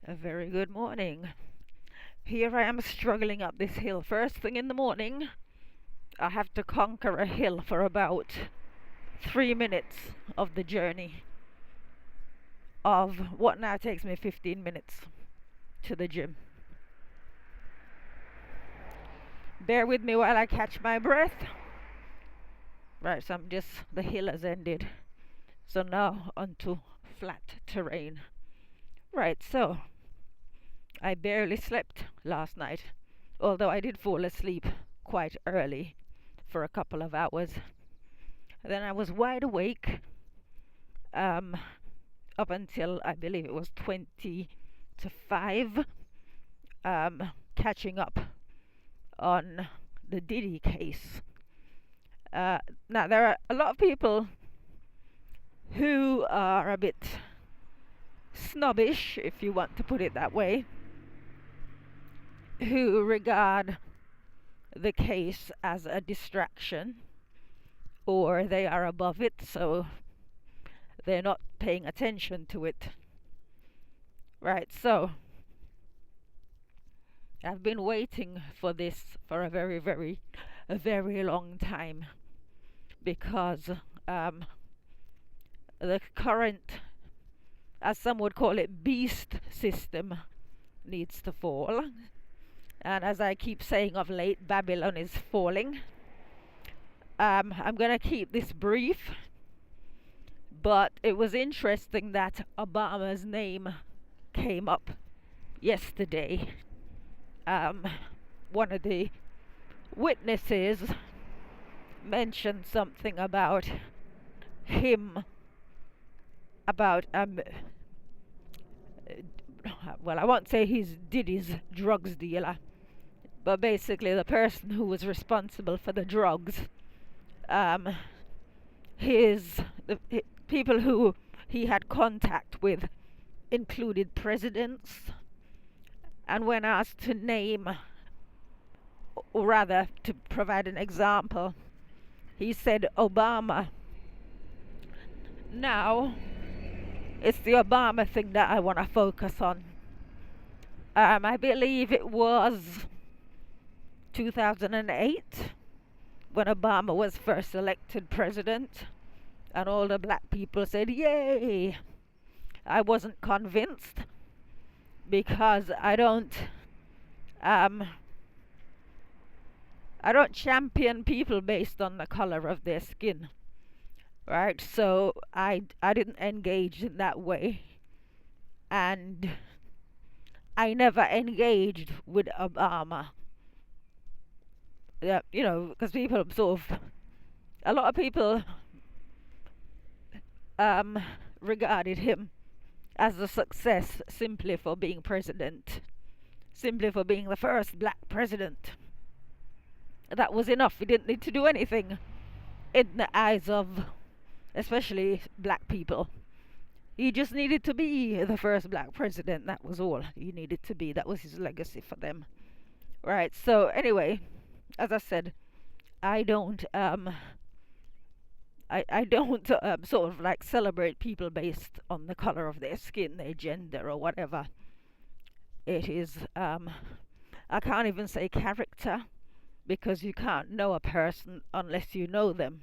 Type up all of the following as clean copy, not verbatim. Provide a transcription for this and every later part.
A very good morning. Here I am struggling up this hill. First thing in the morning, I have to conquer a hill for about 3 minutes of the journey of what now takes me 15 minutes to the gym. Bear with me while I catch my breath. Right, so the hill has ended. So now onto flat terrain. Right, so I barely slept last night, although I did fall asleep quite early for a couple of hours. Then I was wide awake up until I believe it was 20 to 5, catching up on the Diddy case. Now, there are a lot of people who are a bit snobbish, if you want to put it that way, who regard the case as a distraction, or they are above it, so they're not paying attention to it. Right, so I've been waiting for this for a very long time, because the current, as some would call it, beast system needs to fall. And as I keep saying of late, Babylon is falling. I'm going to keep this brief, but it was interesting that Obama's name came up yesterday. One of the witnesses mentioned something about him, about well, I won't say he's Diddy's drugs dealer, but basically the person who was responsible for the drugs. The people who he had contact with included presidents, and when asked to name, or rather to provide an example, he said Obama. Now, it's the Obama thing that I want to focus on. I believe it was 2008 when Obama was first elected president, and all the black people said, "Yay!" I wasn't convinced, because I don't champion people based on the color of their skin, right? So I didn't engage in that way, and I never engaged with Obama. Because people a lot of people regarded him as a success simply for being president, simply for being the first black president. That was enough. He didn't need to do anything in the eyes of especially black people. He just needed to be the first black president. That was all he needed to be. That was his legacy for them. Right, so anyway, as I said, I don't sort of like celebrate people based on the color of their skin, their gender, or whatever it is. I can't even say character, because you can't know a person unless you know them.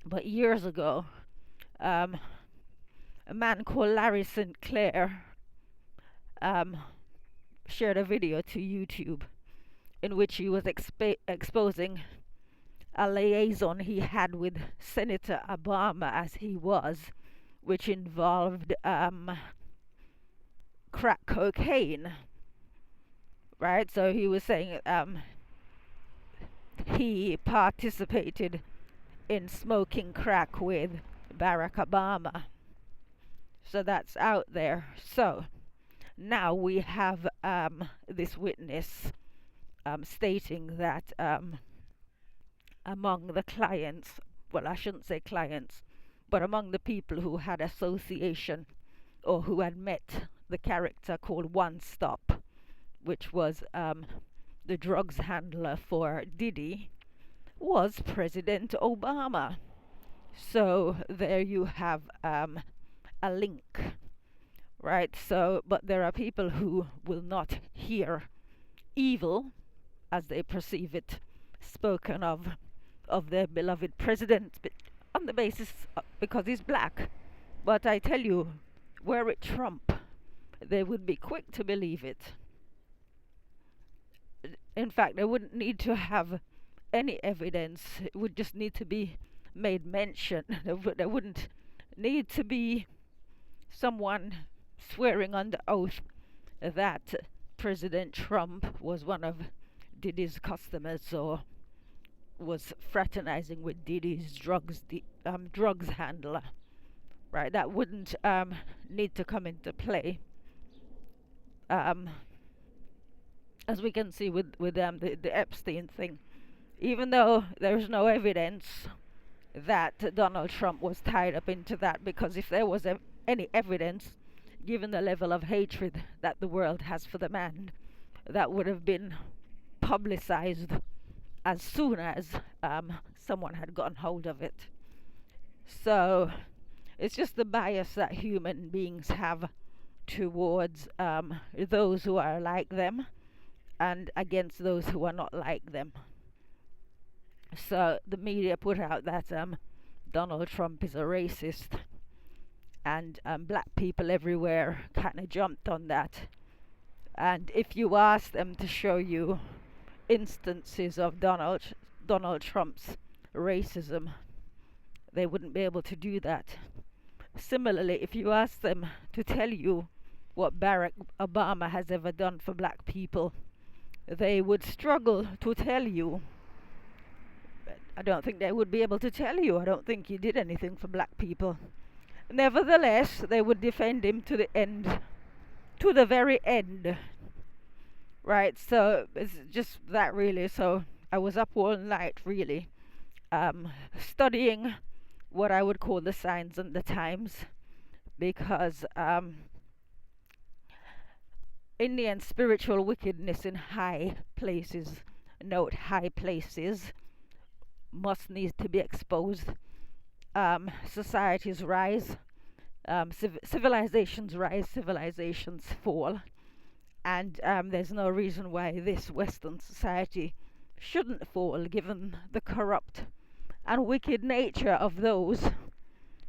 But years ago, a man called Larry Sinclair shared a video to YouTube in which he was exposing a liaison he had with Senator Obama as he was, which involved crack cocaine. Right, so he was saying he participated in smoking crack with Barack Obama. So that's out there. So now we have this witness stating that among the clients, well, I shouldn't say clients, but among the people who had association or who had met the character called One Stop, which was the drugs handler for Diddy, was President Obama. So there you have a link, right? So, but there are people who will not hear evil as they perceive it spoken of their beloved president on the basis because he's black. But I tell you, were it Trump, they would be quick to believe it. In fact, they wouldn't need to have any evidence. It would just need to be made mention. There wouldn't need to be someone swearing under oath that President Trump was one of Diddy's customers or was fraternizing with Diddy's drugs handler, right? That wouldn't need to come into play. As we can see with the Epstein thing, even though there's no evidence that Donald Trump was tied up into that, because if there was any evidence, given the level of hatred that the world has for the man, that would have been publicized as soon as someone had gotten hold of it. So it's just the bias that human beings have towards those who are like them and against those who are not like them. So the media put out that Donald Trump is a racist, and black people everywhere kind of jumped on that. And if you ask them to show you instances of Donald Trump's racism, they wouldn't be able to do that. Similarly, if you ask them to tell you what Barack Obama has ever done for black people, they would struggle to tell you. I don't think they would be able to tell you. I don't think he did anything for black people. Nevertheless, they would defend him to the end, to the very end. Right, so it's just that really. So I was up all night really studying what I would call the signs and the times, because in the end, spiritual wickedness in high places, note high places, must need to be exposed. Societies rise, civilizations rise, civilizations fall, and there's no reason why this Western society shouldn't fall, given the corrupt and wicked nature of those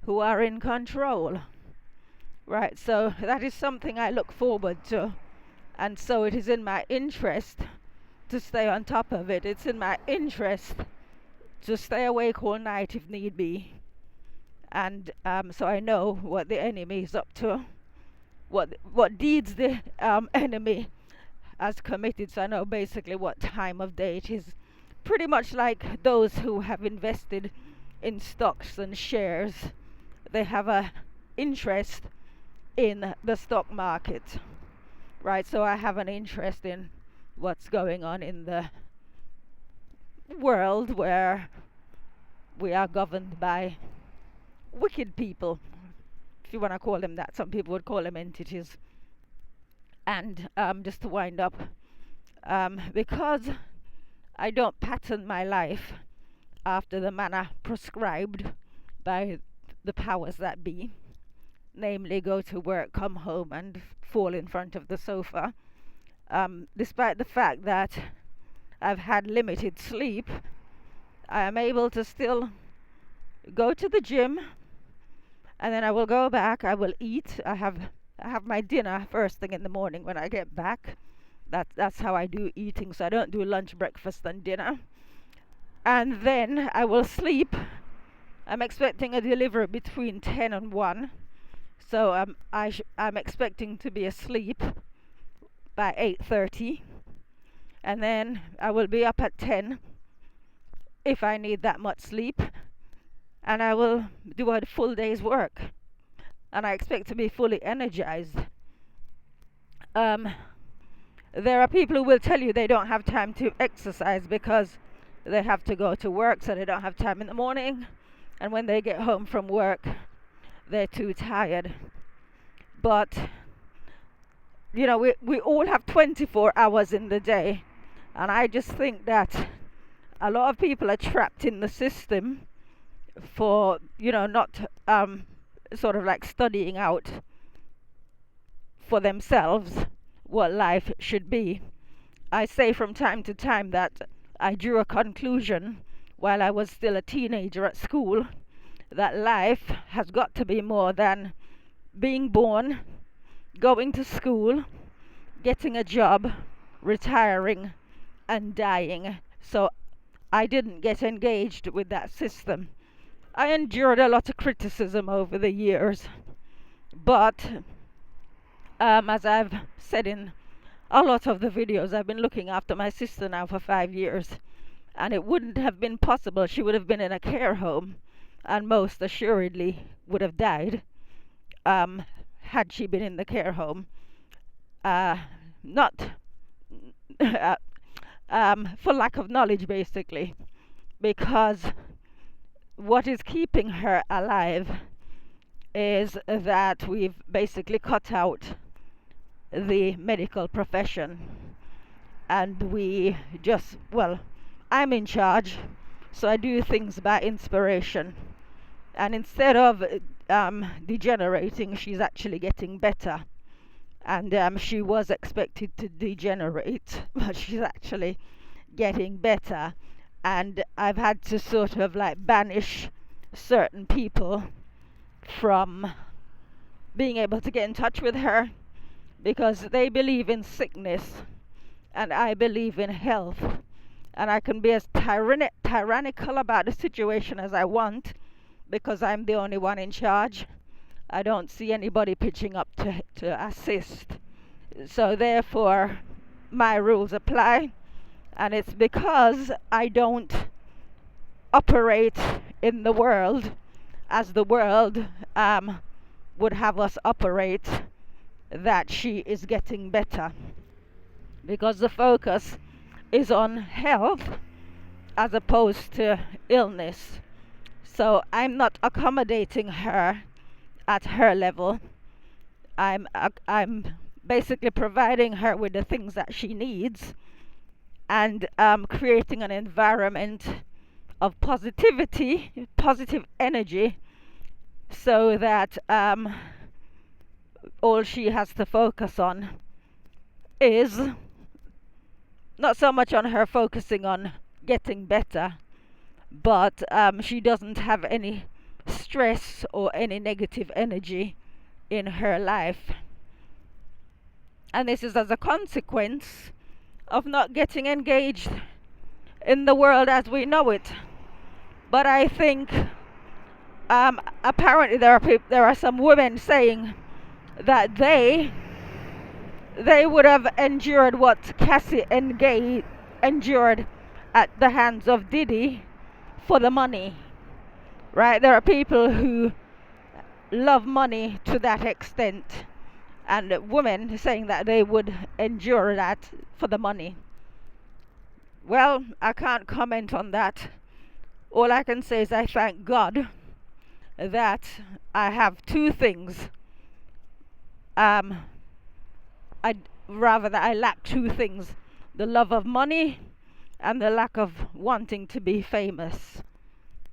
who are in control. Right, so that is something I look forward to, and so it is in my interest to stay on top of it. It's in my interest to stay awake all night if need be, and so I know what the enemy is up to, what deeds the enemy has committed, so I know basically what time of day it is. Pretty much like those who have invested in stocks and shares, they have a interest in the stock market, right? So I have an interest in what's going on in the world where we are governed by wicked people, if you want to call them that. Some people would call them entities. And just to wind up, because I don't pattern my life after the manner prescribed by the powers that be, namely go to work, come home and fall in front of the sofa, despite the fact that I've had limited sleep, I am able to still go to the gym, and then I will go back, I will eat, I have my dinner first thing in the morning when I get back. That's how I do eating, so I don't do lunch, breakfast and dinner. And then I will sleep. I'm expecting a delivery between 10 and 1, so I'm expecting to be asleep by 8:30, and then I will be up at 10 if I need that much sleep, and I will do a full day's work, and I expect to be fully energized. There are people who will tell you they don't have time to exercise because they have to go to work, so they don't have time in the morning, and when they get home from work they're too tired. But you know, we all have 24 hours in the day, and I just think that a lot of people are trapped in the system for, you know, not sort of like studying out for themselves what life should be. I say from time to time that I drew a conclusion while I was still a teenager at school that life has got to be more than being born, going to school, getting a job, retiring, and dying. So I didn't get engaged with that system. I endured a lot of criticism over the years, but as I've said in a lot of the videos, I've been looking after my sister now for 5 years, and it wouldn't have been possible. She would have been in a care home and most assuredly would have died had she been in the care home. Not for lack of knowledge, basically, because what is keeping her alive is that we've basically cut out the medical profession, and we just, well, I'm in charge, so I do things by inspiration, and instead of degenerating, she's actually getting better. And she was expected to degenerate, but she's actually getting better. And I've had to sort of like banish certain people from being able to get in touch with her, because they believe in sickness and I believe in health. And I can be as tyrannical about the situation as I want, because I'm the only one in charge. I don't see anybody pitching up to assist. So therefore, my rules apply. And it's because I don't operate in the world as the world would have us operate, that she is getting better. Because the focus is on health as opposed to illness. So I'm not accommodating her at her level. I'm basically providing her with the things that she needs, and creating an environment of positivity, positive energy, so that all she has to focus on is not so much on her focusing on getting better, but she doesn't have any stress or any negative energy in her life. And this is as a consequence of not getting engaged in the world as we know it. But I think apparently there are some women saying that they would have endured what Cassie endured at the hands of Diddy for the money. Right? There are people who love money to that extent, and women saying that they would endure that for the money. Well, I can't comment on that. All I can say is I thank God that I have two things. I lack two things: the love of money and the lack of wanting to be famous.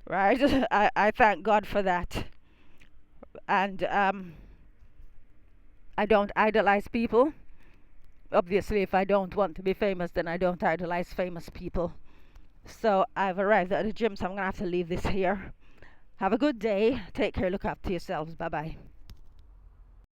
Right? I thank God for that. And I don't idolize people. Obviously, if I don't want to be famous, then I don't idolize famous people. So I've arrived at the gym, so I'm going to have to leave this here. Have a good day. Take care. Look after yourselves. Bye-bye.